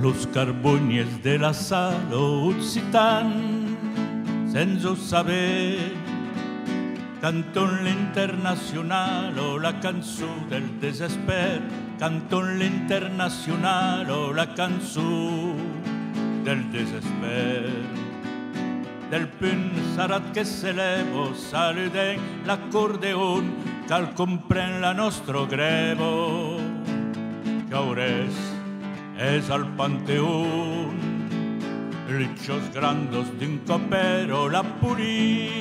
Los carbonies de la sal occitan, senza saber, canton l'internazionale o la canzó del desesper, canton l'internazionale o la canzó del desesper. Del pensarat che se levo saluden l'accordeon cal compren la nostro grevo. Jaures es al panteón, lichos grandos d'un copero la purisio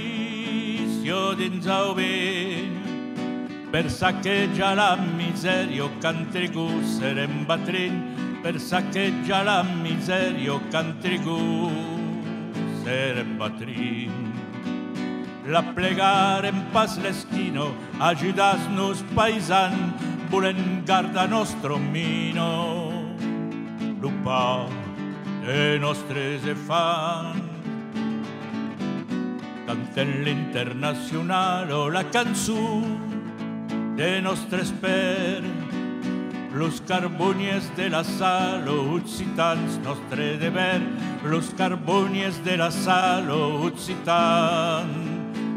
dins auvent, per saccheggiar la miseria qu'han trigut serem batrin, per saccheggiar la miseria qu'han trigut serem batrin. La plegar en pas l'esquino, ajudas-nos paisan, volem guardar nostro mino. Lupa de nostres fan, canten l'internazionale o la cançó de nostres per, los carbonies de la sal occitans nostre deber, los carbonies de la sal occitan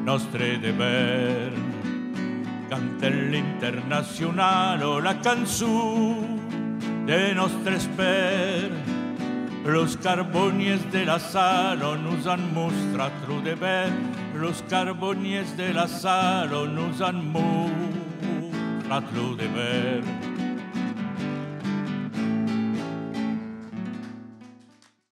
nostre deber. Canten l'internazionale o la cançó de nostres per, los carbonies de la sal nos han mostrat lo deber, los carbonies de la sal nos han mostrat lo deber.